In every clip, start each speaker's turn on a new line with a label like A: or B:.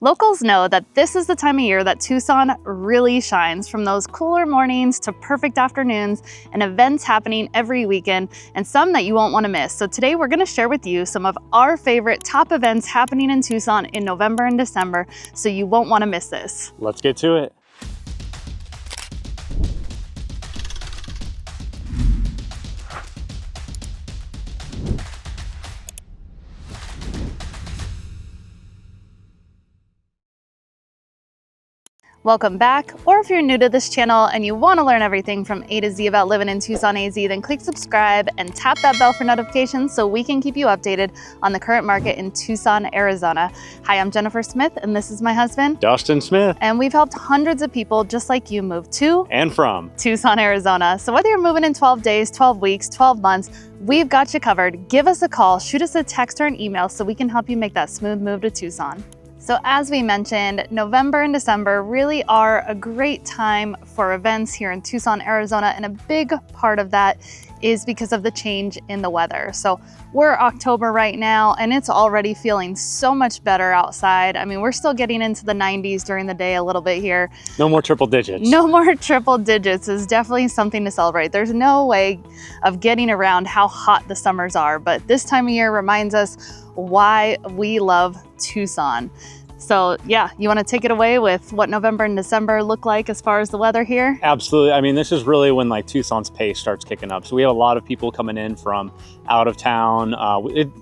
A: Locals know that this is the time of year that Tucson really shines, from those cooler mornings to perfect afternoons and events happening every weekend, and some that you won't want to miss. So today we're going to share with you some of our favorite top events happening in Tucson in November and December, so you won't want to miss this.
B: Let's get to it.
A: Welcome back, or if you're new to this channel and you want to learn everything from A to Z about living in Tucson, AZ, then click subscribe and tap that bell for notifications so we can keep you updated on the current market in Tucson, Arizona. Hi, I'm Jennifer Smith, and this is my husband,
B: Dustin Smith.
A: And we've helped hundreds of people just like you move to
B: and from
A: Tucson, Arizona. So whether you're moving in 12 days, 12 weeks, 12 months, we've got you covered. Give us a call, shoot us a text or an email so we can help you make that smooth move to Tucson. So as we mentioned, November and December really are a great time for events here in Tucson, Arizona, and a big part of that is because of the change in the weather. So we're October right now, and it's already feeling so much better outside. I mean, we're still getting into the 90s during the day a little bit here.
B: No more triple digits.
A: No more triple digits is definitely something to celebrate. There's no way of getting around how hot the summers are, but this time of year reminds us why we love Tucson. So yeah, you want to take it away with what November and December look like as far as the weather here?
B: Absolutely. I mean, this is really when like Tucson's pace starts kicking up. So we have a lot of people coming in from out of town.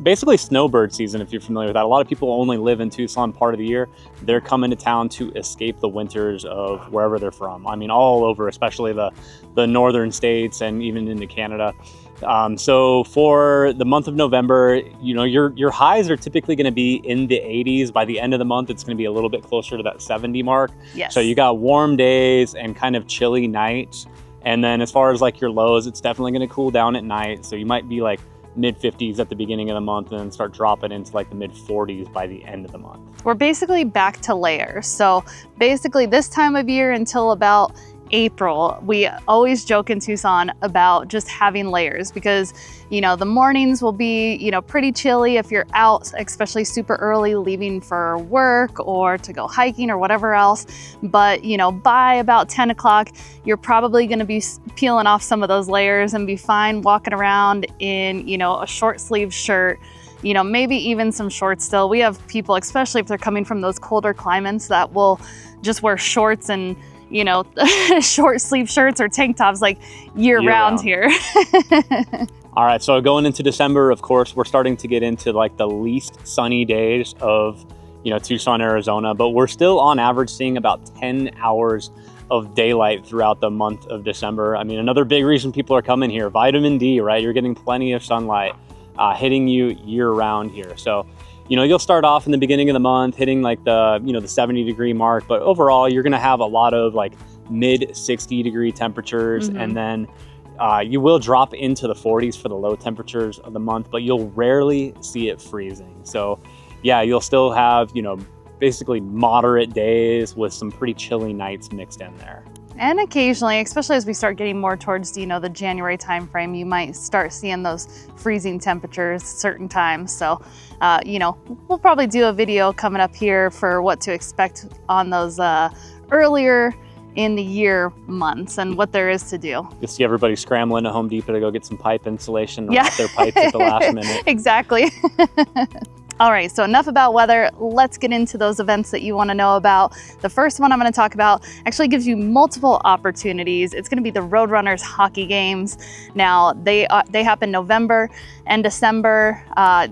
B: Basically snowbird season, if you're familiar with that. A lot of people only live in Tucson part of the year. They're coming to town to escape the winters of wherever they're from. I mean, all over, especially the northern states and even into Canada. So for the month of November, you know, your highs are typically going to be in the 80s. By the end of the month, it's going to be a little bit closer to that 70 mark.
A: Yes.
B: So you got warm days and kind of chilly nights. And then as far as like your lows, it's definitely going to cool down at night. So you might be like mid 50s at the beginning of the month and then start dropping into like the mid 40s by the end of the month.
A: We're basically back to layers. So basically this time of year until about April, we always joke in Tucson about just having layers because, you know, the mornings will be, you know, pretty chilly if you're out, especially super early, leaving for work or to go hiking or whatever else. But, you know, by about 10 o'clock, you're probably going to be peeling off some of those layers and be fine walking around in, you know, a short sleeve shirt, you know, maybe even some shorts still. We have people, especially if they're coming from those colder climates, that will just wear shorts and, you know, short sleeve shirts or tank tops like year round here.
B: All right, so going into December, of course, we're starting to get into like the least sunny days of, you know, Tucson, Arizona, but we're still on average seeing about 10 hours of daylight throughout the month of December. I mean, another big reason people are coming here, vitamin D, right? You're getting plenty of sunlight hitting you year round here. So, you know, you'll start off in the beginning of the month hitting like the, you know, the 70-degree mark, but overall you're going to have a lot of like mid 60-degree temperatures. And then you will drop into the 40s for the low temperatures of the month, but you'll rarely see it freezing. So yeah, you'll still have, you know, basically moderate days with some pretty chilly nights mixed in there.
A: And occasionally, especially as we start getting more towards, you know, the January timeframe, you might start seeing those freezing temperatures certain times. So, you know, we'll probably do a video coming up here for what to expect on those earlier in the year months and what there is to do.
B: You see everybody scrambling to Home Depot to go get some pipe insulation and wrap their pipes at the last minute.
A: Exactly. All right, so enough about weather. Let's get into those events that you want to know about. The first one I'm going to talk about actually gives you multiple opportunities. It's going to be the Roadrunners hockey games. Now, they happen November and December.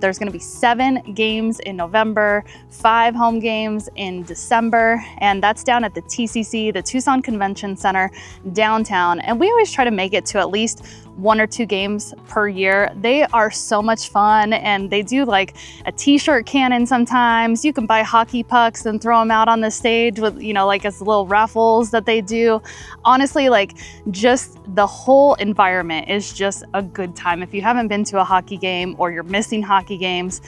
A: There's going to be 7 games in November, 5 home games in December, and that's down at the TCC, the Tucson Convention Center downtown. And we always try to make it to at least 1 or 2 games per year. They are so much fun, and they do like a t-shirt cannon sometimes. You can buy hockey pucks and throw them out on the stage with, you know, like as little raffles that they do. Honestly, like just the whole environment is just a good time. If you haven't been to a hockey game or you're missing hockey games,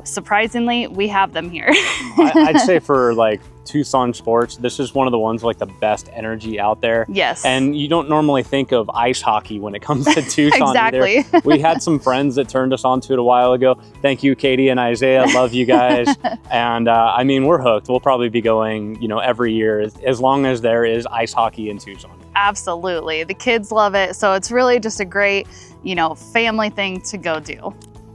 A: surprisingly, we have them here.
B: I'd say for like Tucson sports, this is one of the ones with like the best energy out there.
A: Yes.
B: And you don't normally think of ice hockey when it comes to Tucson
A: Exactly.
B: either. We had some friends that turned us onto it a while ago. Thank you, Katie and Isaiah. Love you guys. And I mean, we're hooked. We'll probably be going, you know, every year as long as there is ice hockey in Tucson.
A: Absolutely. The kids love it. So it's really just a great, you know, family thing to go do.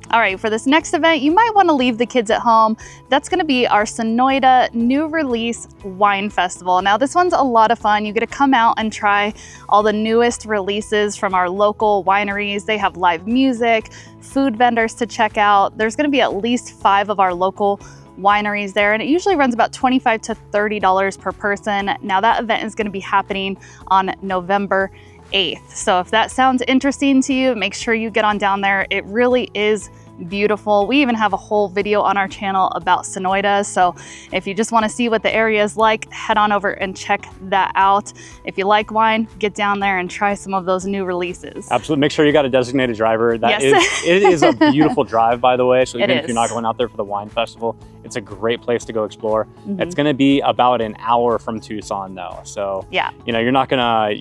A: All right, for this next event, you might want to leave the kids at home. That's going to be our Sonoita New Release Wine Festival. Now, this one's a lot of fun. You get to come out and try all the newest releases from our local wineries. They have live music, food vendors to check out. There's going to be at least 5 of our local wineries there, and it usually runs about $25 to $30 per person. Now, that event is going to be happening on November 8th. So if that sounds interesting to you, make sure you get on down there. It really is beautiful. We even have a whole video on our channel about Sonoita. So if you just want to see what the area is like, head on over and check that out. If you like wine, get down there and try some of those new releases.
B: Absolutely. Make sure you got a designated driver. That
A: Yes.
B: it is a beautiful drive, by the way. So even
A: It
B: if you're
A: is.
B: not going out there for the wine festival, it's a great place to go explore. It's going to be about an hour from Tucson though. So
A: Yeah.
B: you know, you're not gonna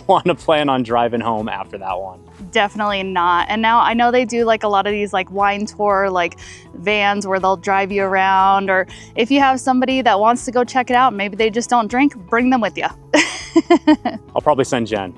B: want to plan on driving home after that one.
A: Definitely not. And now I know they do like a lot of these like wine tour like vans where they'll drive you around, or if you have somebody that wants to go check it out, maybe they just don't drink, bring them with you.
B: I'll probably send Jen.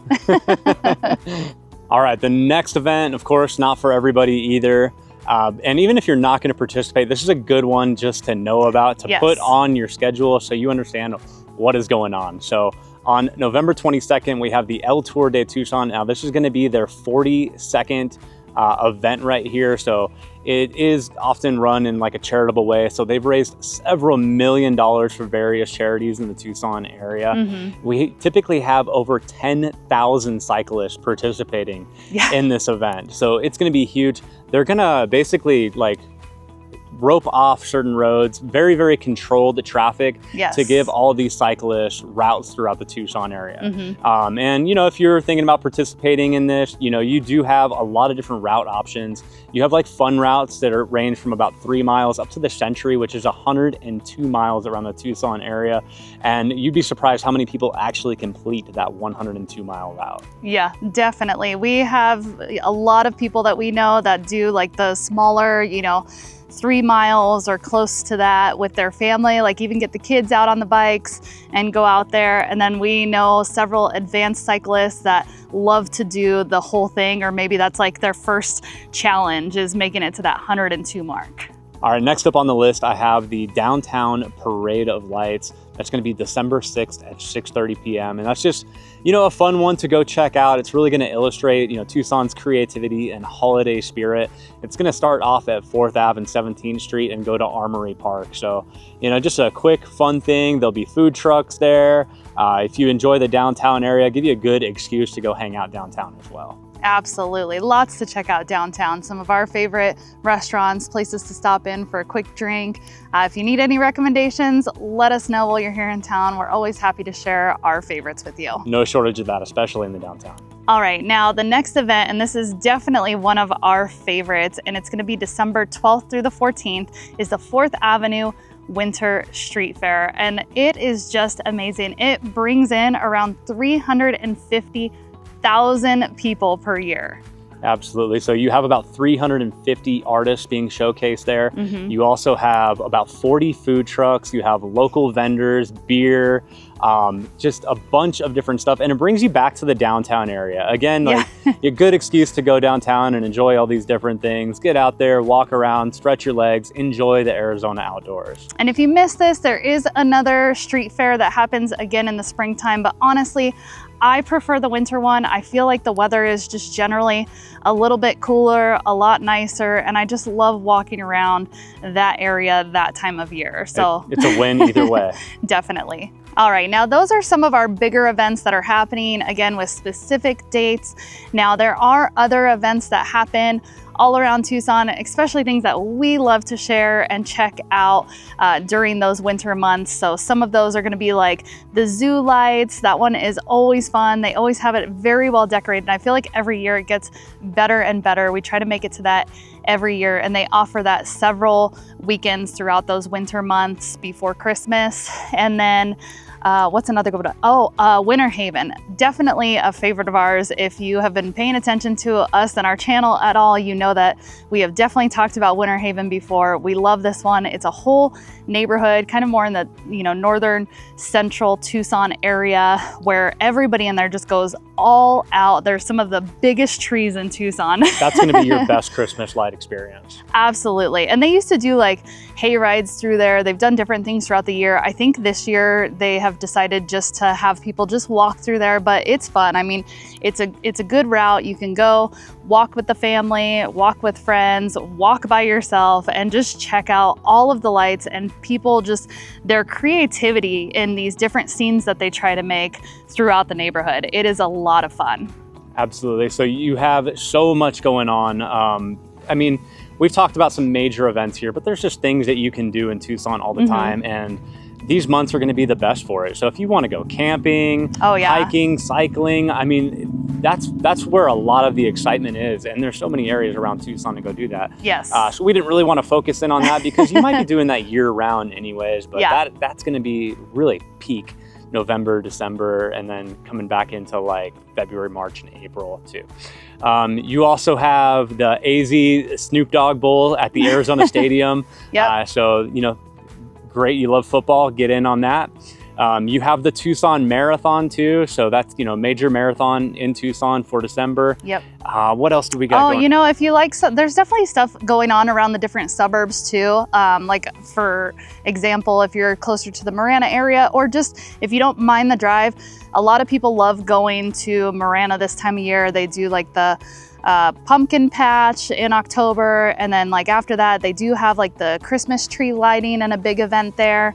B: All right, the next event, of course, not for everybody either. And even if you're not going to participate, this is a good one just to know about, to
A: Yes.
B: put on your schedule so you understand what is going on. So on November 22nd, we have the Tour De Tucson. Now, this is going to be their 42nd event right here. So it is often run in like a charitable way. So they've raised several $1 million for various charities in the Tucson area. We typically have over 10,000 cyclists participating in this event. So it's going to be huge. They're going to basically like rope off certain roads, very, very controlled traffic to give all of these cyclists routes throughout the Tucson area. And, you know, if you're thinking about participating in this, you know, you do have a lot of different route options. You have like fun routes that are range from about 3 miles up to the Century, which is 102 miles around the Tucson area. And you'd be surprised how many people actually complete that 102-mile route.
A: Yeah, definitely. We have a lot of people that we know that do like the smaller, you know, 3 miles or close to that with their family, like even get the kids out on the bikes and go out there. And then we know several advanced cyclists that love to do the whole thing, or maybe that's like their first challenge is making it to that 102 mark.
B: All right, next up on the list, I have the Downtown Parade of Lights. That's going to be December 6th at 6:30 p.m. And that's just, you know, a fun one to go check out. It's really going to illustrate, you know, Tucson's creativity and holiday spirit. It's going to start off at 4th Ave and 17th Street and go to Armory Park. So, you know, just a quick, fun thing. There'll be food trucks there. If you enjoy the downtown area, give you a good excuse to go hang out downtown as well.
A: Absolutely. Lots to check out downtown. Some of our favorite restaurants, places to stop in for a quick drink. If you need any recommendations, let us know while you're here in town. We're always happy to share our favorites with you.
B: No shortage of that, especially in the downtown.
A: All right, now the next event, and this is definitely one of our favorites, and it's going to be December 12th through the 14th, is the 4th Avenue Winter Street Fair. And it is just amazing. It brings in around 350,000 people per year.
B: Absolutely. So you have about 350 artists being showcased there. You also have about 40 food trucks. You have local vendors, beer, just a bunch of different stuff. And it brings you back to the downtown area. Again, like a good excuse to go downtown and enjoy all these different things. Get out there, walk around, stretch your legs, enjoy the Arizona outdoors.
A: And if you missed this, there is another street fair that happens again in the springtime. But honestly, I prefer the winter one. I feel like the weather is just generally a little bit cooler, a lot nicer, and I just love walking around that area that time of year. So
B: it's a win either way.
A: Definitely. All right, now those are some of our bigger events that are happening, again, with specific dates. Now there are other events that happen all around Tucson, especially things that we love to share and check out during those winter months. So some of those are gonna be like the zoo lights. That one is always fun. They always have it very well decorated. And I feel like every year it gets better and better. We try to make it to that every year, and they offer that several weekends throughout those winter months before Christmas. And then what's another good one? Oh, Winter Haven. Definitely a favorite of ours. If you have been paying attention to us and our channel at all, you know that we have definitely talked about Winter Haven before. We love this one. It's a whole neighborhood, kind of more in the, you know, northern central Tucson area, where everybody in there just goes all out. There's some of the biggest trees in Tucson.
B: That's going to be your best Christmas light experience.
A: Absolutely. And they used to do like hay rides through there. They've done different things throughout the year. I think this year they have decided just to have people just walk through there, but it's fun. I mean, it's a good route. You can go walk with the family, walk with friends, walk by yourself, and just check out all of the lights and people, just their creativity in these different scenes that they try to make throughout the neighborhood. It is a lot of fun.
B: Absolutely. So you have so much going on. I mean, we've talked about some major events here, but there's just things that you can do in Tucson all the time. And these months are going to be the best for it. So if you want to go camping, hiking, cycling, I mean, that's where a lot of the excitement is. And there's so many areas around Tucson to go do that.
A: Yes.
B: So we didn't really want to focus in on that because you might be doing that year round anyways, but that's going to be really peak November, December, and then coming back into like February, March, and April too. You also have the AZ Snoop Dogg Bowl at the Arizona Stadium. So, you know, great, you love football, get in on that. You have the Tucson Marathon too, so that's, you know, major marathon in Tucson for December.
A: Yep.
B: What else do we got going?
A: You know, if you like, there's definitely stuff going on around the different suburbs too. Like for example, if you're closer to the Marana area, or just if you don't mind the drive, a lot of people love going to Marana this time of year. They do like the pumpkin patch in October, and then like after that they do have like the Christmas tree lighting and a big event there.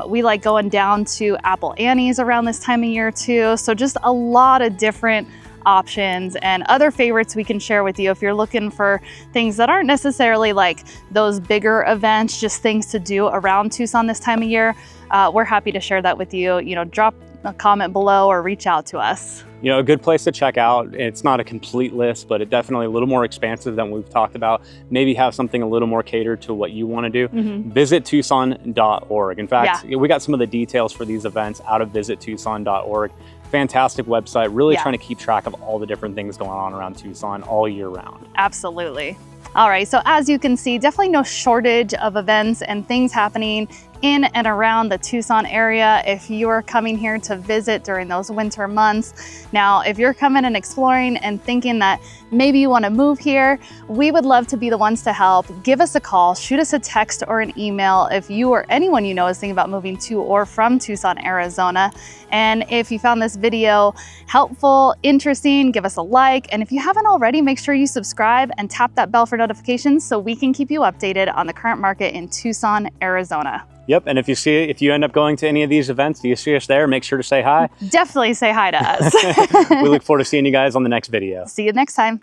A: We like going down to Apple Annie's around this time of year too. So just a lot of different options and other favorites we can share with you if you're looking for things that aren't necessarily like those bigger events, just things to do around Tucson this time of year. We're happy to share that with you. You know, drop a comment below or reach out to us.
B: You know, a good place to check out. It's not a complete list, but it definitely a little more expansive than we've talked about. Maybe have something a little more catered to what you want to do. Visit Tucson.org. In fact, we got some of the details for these events out of visittucson.org. Fantastic website, really trying to keep track of all the different things going on around Tucson all year round.
A: Absolutely. All right, so as you can see, definitely no shortage of events and things happening in and around the Tucson area if you are coming here to visit during those winter months. Now, if you're coming and exploring and thinking that maybe you want to move here, we would love to be the ones to help. Give us a call, shoot us a text or an email if you or anyone you know is thinking about moving to or from Tucson, Arizona. And if you found this video helpful, interesting, give us a like. And if you haven't already, make sure you subscribe and tap that bell for notifications so we can keep you updated on the current market in Tucson, Arizona.
B: Yep, and if you end up going to any of these events, do you see us there, make sure to say hi.
A: Definitely say hi to us.
B: We look forward to seeing you guys on the next video.
A: See you next time.